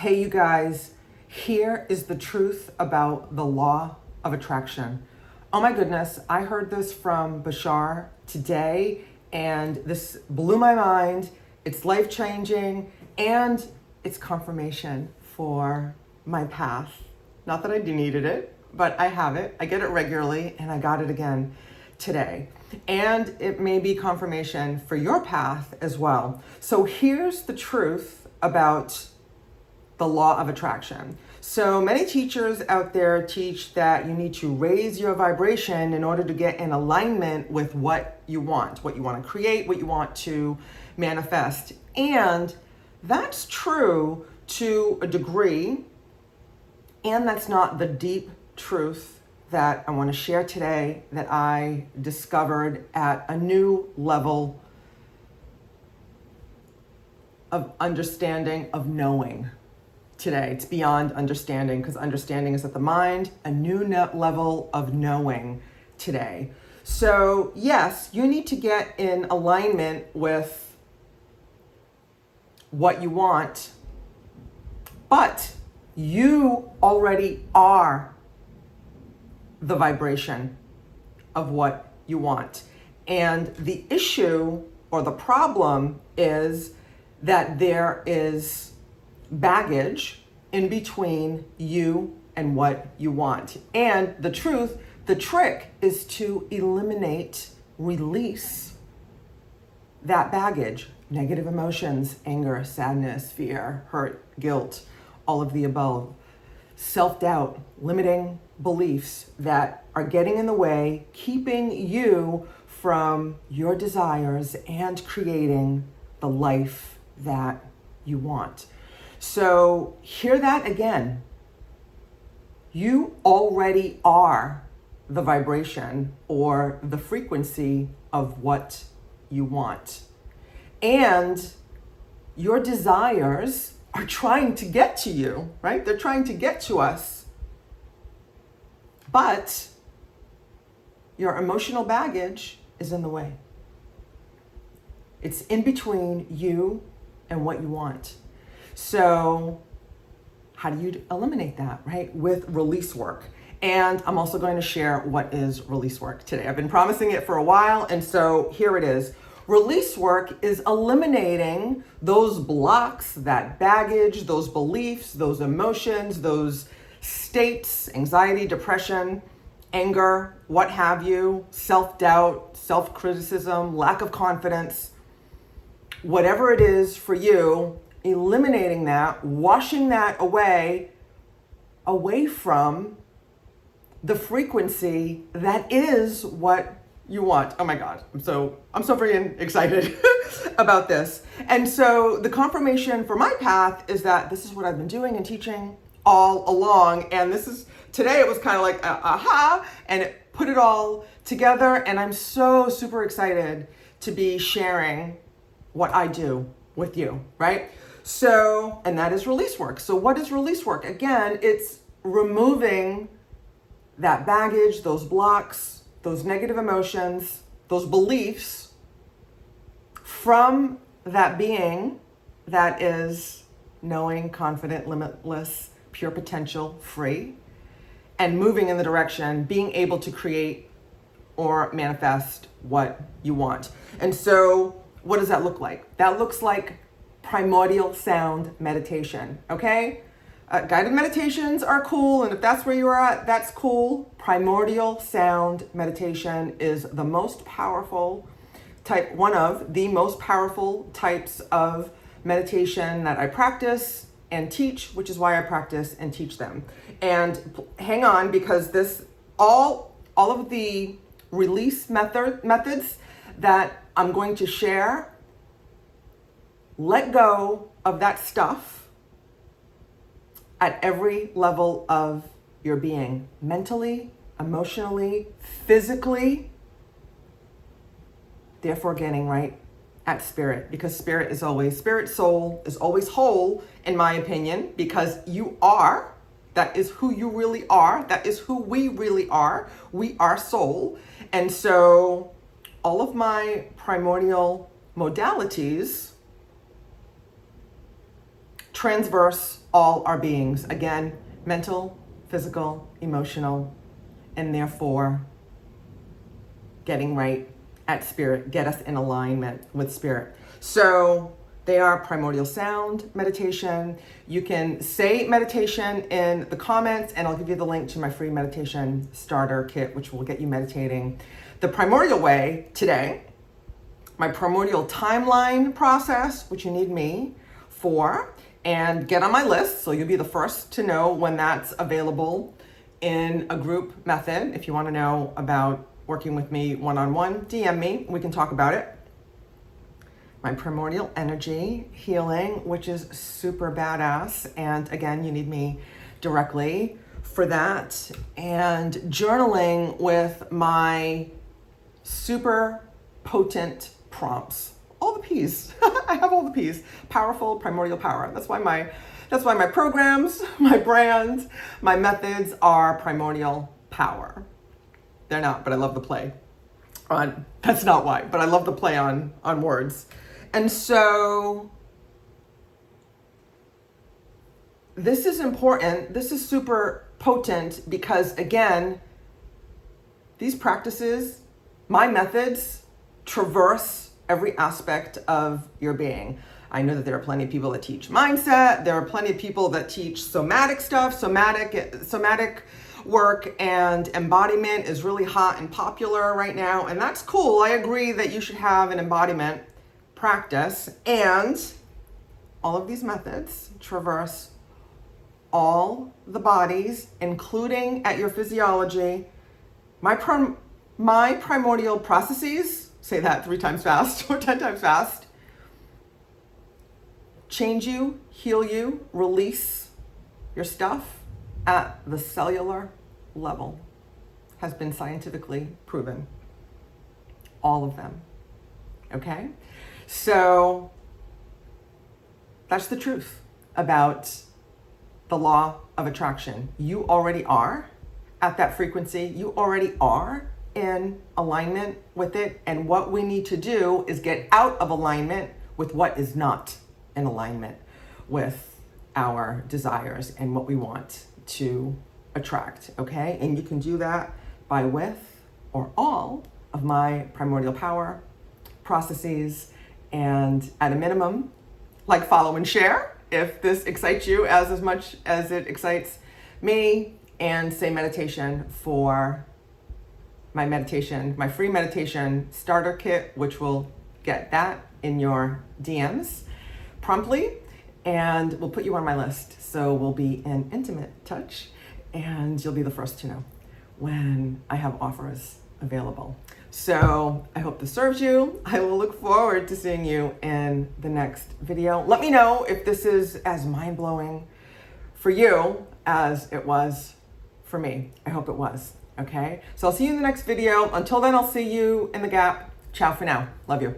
Hey, you guys, here is the truth about the law of attraction. Oh my goodness, I heard this from Bashar today, and this blew my mind. It's life-changing, and it's confirmation for my path. Not that I needed it, but I have it. I get it regularly, and I got it again today. And it may be confirmation for your path as well. So here's the truth about the law of attraction. So many teachers out there teach that you need to raise your vibration in order to get in alignment with what you want to create, what you want to manifest. And that's true to a degree, and that's not the deep truth that I want to share today that I discovered at a new level of understanding, of knowing. Today. It's beyond understanding, because understanding is at the mind, a new level of knowing today. So yes, you need to get in alignment with what you want, but you already are the vibration of what you want. And the issue or the problem is that there is baggage in between you and what you want. And the trick is to eliminate, release that baggage, negative emotions, anger, sadness, fear, hurt, guilt, all of the above, self-doubt, limiting beliefs that are getting in the way, keeping you from your desires and creating the life that you want. So hear that again. You already are the vibration or the frequency of what you want. And your desires are trying to get to you, right? They're trying to get to us. But your emotional baggage is in the way. It's in between you and what you want. So how do you eliminate that, right? With release work. And I'm also going to share what is release work today. I've been promising it for a while, and so here it is. Release work is eliminating those blocks, that baggage, those beliefs, those emotions, those states, anxiety, depression, anger, what have you, self-doubt, self-criticism, lack of confidence, whatever it is for you. Eliminating that, washing that away from the frequency that is what you want. Oh my God, I'm so freaking excited about this. And so the confirmation for my path is that this is what I've been doing and teaching all along. And today it was kind of like aha, and it put it all together. And I'm so super excited to be sharing what I do with you, right? So, and that is release work. So what is release work? Again, it's removing that baggage, those blocks, those negative emotions, those beliefs from that being that is knowing, confident, limitless, pure potential, free, and moving in the direction, being able to create or manifest what you want. And so what does that look like? That looks like primordial sound meditation, okay? Guided meditations are cool, and if that's where you are at, that's cool. Primordial sound meditation is the most powerful one of the most powerful types of meditation that I practice and teach, which is why I practice and teach them. And hang on, because all of the release methods that I'm going to share, let go of that stuff at every level of your being, mentally, emotionally, physically, therefore getting right at spirit, because spirit soul is always whole, in my opinion, because that is who you really are. That is who we really are. We are soul. And so all of my primordial modalities transverse all our beings. Again, mental, physical, emotional, and therefore getting right at spirit, get us in alignment with spirit. So they are primordial sound meditation. You can say meditation in the comments, and I'll give you the link to my free meditation starter kit, which will get you meditating the primordial way today. My primordial timeline process, which you need me for, and get on my list so you'll be the first to know when that's available in a group method. If you want to know about working with me one-on-one, DM me, we can talk about it. My primordial energy healing, which is super badass. And again, you need me directly for that. And journaling with my super potent prompts. All the P's. I have all the P's. Powerful primordial power. That's why my programs, my brand, my methods are primordial power. They're not, but I love the play on, that's not why, but I love the play on words. And so this is important. This is super potent because, again, these practices, my methods, traverse every aspect of your being. I know that there are plenty of people that teach mindset. There are plenty of people that teach somatic stuff, somatic work, and embodiment is really hot and popular right now. And that's cool. I agree that you should have an embodiment practice, and all of these methods traverse all the bodies, including at your physiology. My primordial processes, say that 3 times fast or 10 times fast, change you, heal you, release your stuff at the cellular level, has been scientifically proven. All of them. Okay? So that's the truth about the law of attraction. You already are at that frequency. You already are in alignment with it. And what we need to do is get out of alignment with what is not in alignment with our desires and what we want to attract, okay? And you can do that by with or all of my primordial power processes, and at a minimum, like, follow and share if this excites you as much as it excites me, and say meditation for my free meditation starter kit, which will get that in your DMs promptly, and we'll put you on my list. So we'll be in intimate touch, and you'll be the first to know when I have offers available. So I hope this serves you. I will look forward to seeing you in the next video. Let me know if this is as mind-blowing for you as it was for me. I hope it was, okay? So I'll see you in the next video. Until then, I'll see you in the gap. Ciao for now. Love you.